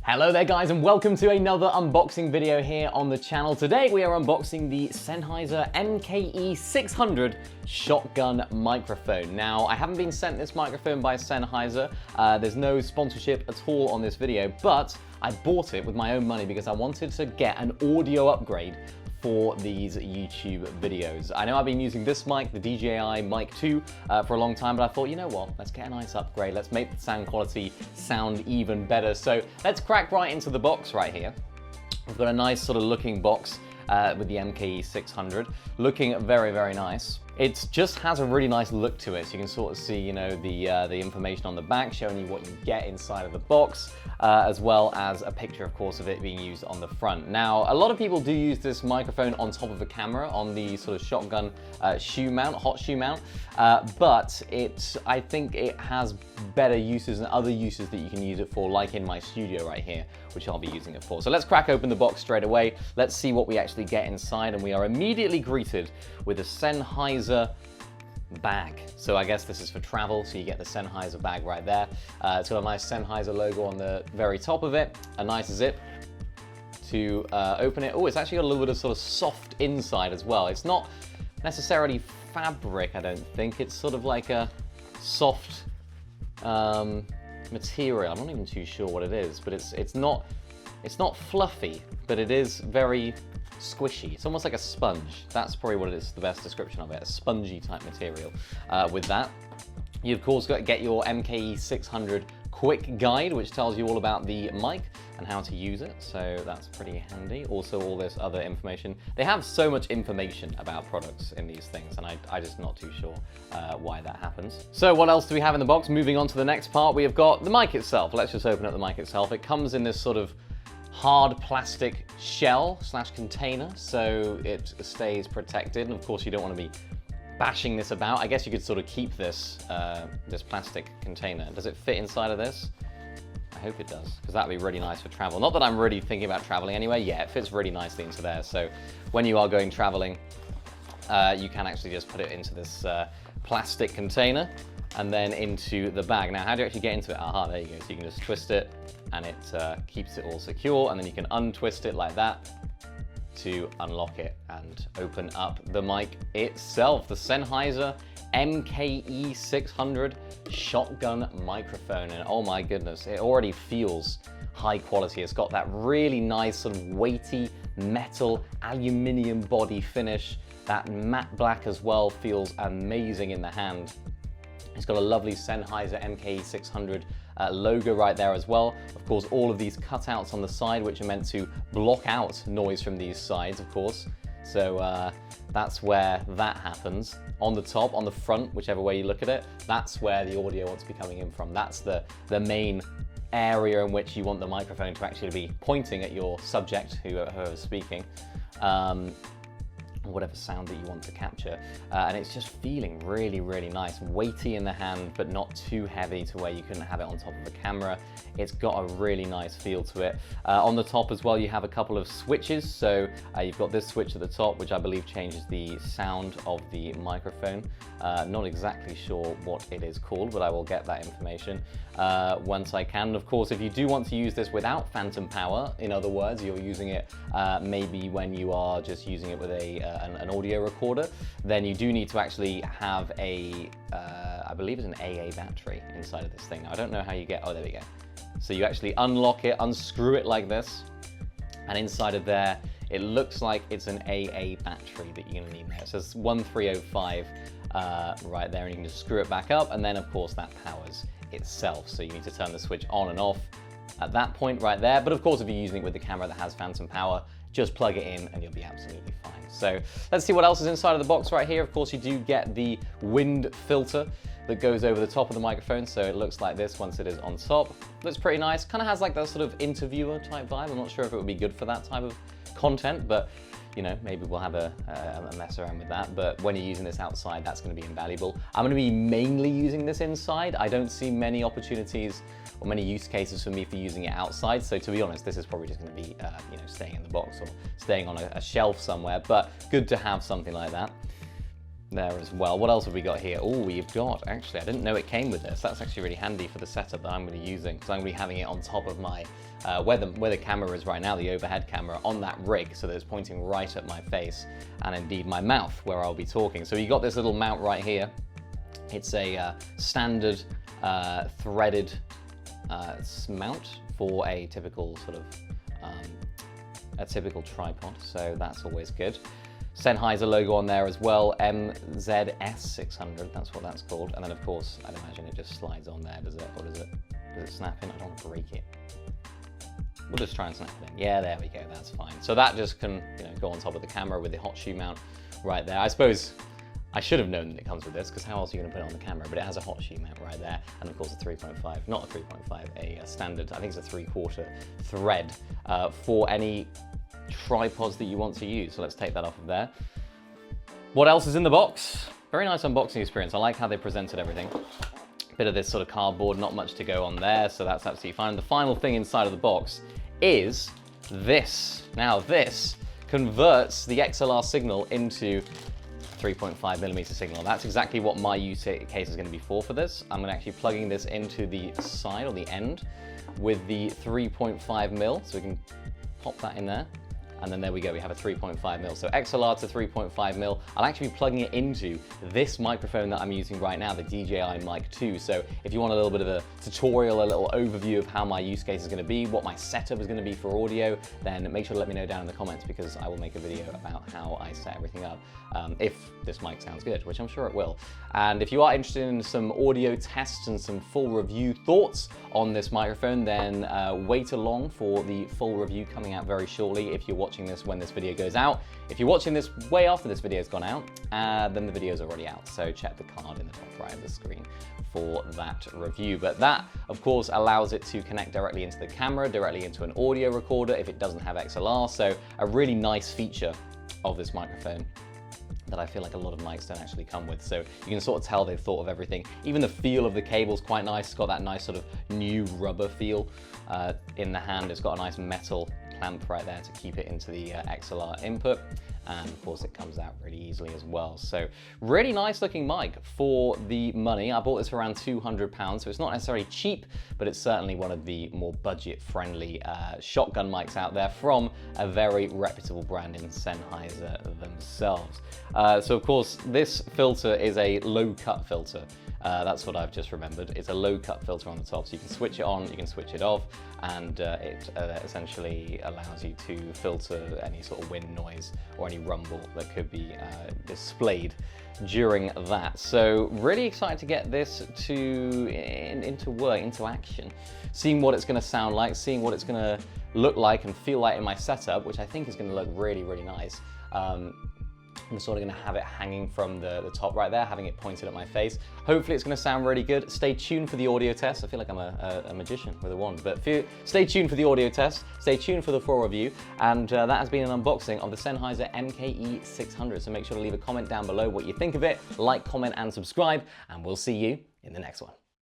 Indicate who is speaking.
Speaker 1: Hello there guys, and welcome to another unboxing video here on the channel. Today we are unboxing the Sennheiser MKE 600 shotgun microphone. Now, I haven't been sent this microphone by Sennheiser. There's no sponsorship at all on this video, but I bought it with my own money because I wanted to get an audio upgrade for these YouTube videos. I know I've been using this mic, the DJI Mic 2, for a long time, but I thought, you know what, let's get a nice upgrade. Let's make the sound quality sound even better. So let's crack right into the box right here. We've got a nice sort of looking box with the MKE 600, looking very, very nice. It just has a really nice look to it. So you can sort of see, you know, the information on the back showing you what you get inside of the box, as well as a picture, of course, of it being used on the front. Now, a lot of people do use this microphone on top of a camera on the sort of shotgun shoe mount, hot shoe mount, but I think it has better uses and other uses that you can use it for, like in my studio right here, which I'll be using it for. So let's crack open the box straight away. Let's see what we actually get inside, and we are immediately greeted with a Sennheiser bag. So I guess this is for travel, so you get the Sennheiser bag right there. It's got a nice Sennheiser logo on the very top of it, a nice zip to open it. Oh, it's actually got a little bit of sort of soft inside as well. It's not necessarily fabric, I don't think. It's sort of like a soft material. I'm not even too sure what it is, but it's not fluffy, but it is very squishy. It's almost like a sponge. That's probably what it is, the best description of it, a spongy type material. With that, you of course got to get your MKE 600 quick guide, which tells you all about the mic and how to use it, so that's pretty handy. Also all this other information. They have so much information about products in these things, and I'm just not too sure why that happens. So what else do we have in the box? Moving on to the next part, we have got the mic itself. Let's just open up the mic itself. It comes in this sort of hard plastic shell / container, so it stays protected, and of course you don't want to be bashing this about. I guess you could sort of keep this this plastic container. Does it fit inside of this? I hope it does, because that'd be really nice for travel. Not that I'm really thinking about traveling anyway. Yeah, it fits really nicely into there, so when you are going traveling, you can actually just put it into this plastic container and then into the bag. Now, how do you actually get into it? Aha, there you go. So you can just twist it, and it keeps it all secure, and then you can untwist it like that to unlock it and open up the mic itself. The Sennheiser MKE 600 shotgun microphone, and oh my goodness, it already feels high quality. It's got that really nice sort of weighty metal aluminium body finish. That matte black as well feels amazing in the hand. It's got a lovely Sennheiser MKE 600 logo right there as well. Of course, all of these cutouts on the side, which are meant to block out noise from these sides, of course. So that's where that happens. On the top, on the front, whichever way you look at it, that's where the audio wants to be coming in from. That's the main area in which you want the microphone to actually be pointing at your subject, whoever's speaking. Whatever sound that you want to capture, and it's just feeling really, really nice, weighty in the hand, but not too heavy to where you couldn't have it on top of a camera. It's got a really nice feel to it. On the top as well, you have a couple of switches. So you've got this switch at the top, which I believe changes the sound of the microphone. Not exactly sure what it is called, but I will get that information once I can. Of course, if you do want to use this without phantom power, in other words, you're using it maybe when you are just using it with an audio recorder, then you do need to actually have I believe it's an AA battery inside of this thing. I don't know how you get, oh, there we go. So you actually unlock it, unscrew it like this, and inside of there, it looks like it's an AA battery that you're gonna need there. So it's 1305 right there, and you can just screw it back up, and then of course that powers itself. So you need to turn the switch on and off at that point right there. But of course, if you're using it with the camera that has phantom power, just plug it in and you'll be absolutely fine. So let's see what else is inside of the box right here. Of course, you do get the wind filter that goes over the top of the microphone. So it looks like this once it is on top. Looks pretty nice. Kind of has like that sort of interviewer type vibe. I'm not sure if it would be good for that type of content, but you know, maybe we'll have a mess around with that. But when you're using this outside, that's going to be invaluable. I'm going to be mainly using this inside. I don't see many opportunities or many use cases for me for using it outside. So to be honest, this is probably just going to be, you know, staying in the box or staying on a shelf somewhere, but good to have something like that. there as well. What else have we got here? Oh, we've got, actually, I didn't know it came with this. That's actually really handy for the setup that I'm going to be using, because I'm going to be having it on top of my, where the camera is right now, the overhead camera, on that rig, so that it's pointing right at my face, and indeed my mouth, where I'll be talking. So you got this little mount right here. It's a standard threaded mount for a typical sort of, a typical tripod, so that's always good. Sennheiser logo on there as well, MZS600, that's what that's called. And then of course, I'd imagine it just slides on there, does it? Or does it snap in? I don't want to break it. We'll just try and snap it in. Yeah, there we go, that's fine. So that just can, you know, go on top of the camera with the hot shoe mount right there. I suppose I should have known that it comes with this, because how else are you going to put it on the camera? But it has a hot shoe mount right there, and of course a 3.5, not a 3.5, a standard, I think it's a 3/4 thread for any tripods that you want to use. So let's take that off of there. What else is in the box? Very nice unboxing experience. I like how they presented everything. Bit of this sort of cardboard, not much to go on there, so that's absolutely fine. And the final thing inside of the box is this. Now this converts the XLR signal into 3.5mm signal. That's exactly what my use case is going to be for this. I'm actually plugging this into the side or the end with the 3.5mm, so we can pop that in there. And then there we go, we have a 3.5mm. So XLR to 3.5mm. I'll actually be plugging it into this microphone that I'm using right now, the DJI Mic 2. So if you want a little bit of a tutorial, a little overview of how my use case is going to be, what my setup is going to be for audio, then make sure to let me know down in the comments, because I will make a video about how I set everything up, if this mic sounds good, which I'm sure it will. And if you are interested in some audio tests and some full review thoughts on this microphone, then wait along for the full review coming out very shortly if you're watching this when this video goes out. If you're watching this way after this video's gone out, then the video's already out. So check the card in the top right of the screen for that review. But that, of course, allows it to connect directly into the camera, directly into an audio recorder if it doesn't have XLR. So a really nice feature of this microphone that I feel like a lot of mics don't actually come with. So you can sort of tell they've thought of everything. Even the feel of the cable's quite nice. It's got that nice sort of new rubber feel in the hand. It's got a nice metal clamp right there to keep it into the XLR input. And of course it comes out really easily as well. So really nice looking mic for the money. I bought this for around £200, so it's not necessarily cheap, but it's certainly one of the more budget friendly shotgun mics out there from a very reputable brand in Sennheiser themselves. So of course this filter is a low cut filter. That's what I've just remembered. It's a low cut filter on the top, so you can switch it on, you can switch it off, and it essentially allows you to filter any sort of wind noise or any rumble that could be displayed during that. So really excited to get this into action, seeing what it's going to sound like, seeing what it's going to look like and feel like in my setup, which I think is going to look really, really nice. I'm sort of going to have it hanging from the top right there, having it pointed at my face. Hopefully it's going to sound really good. Stay tuned for the audio test. I feel like I'm a magician with a wand, but stay tuned for the audio test. Stay tuned for the full review. And that has been an unboxing of the Sennheiser MKE 600. So make sure to leave a comment down below what you think of it. Like, comment, and subscribe. And we'll see you in the next one.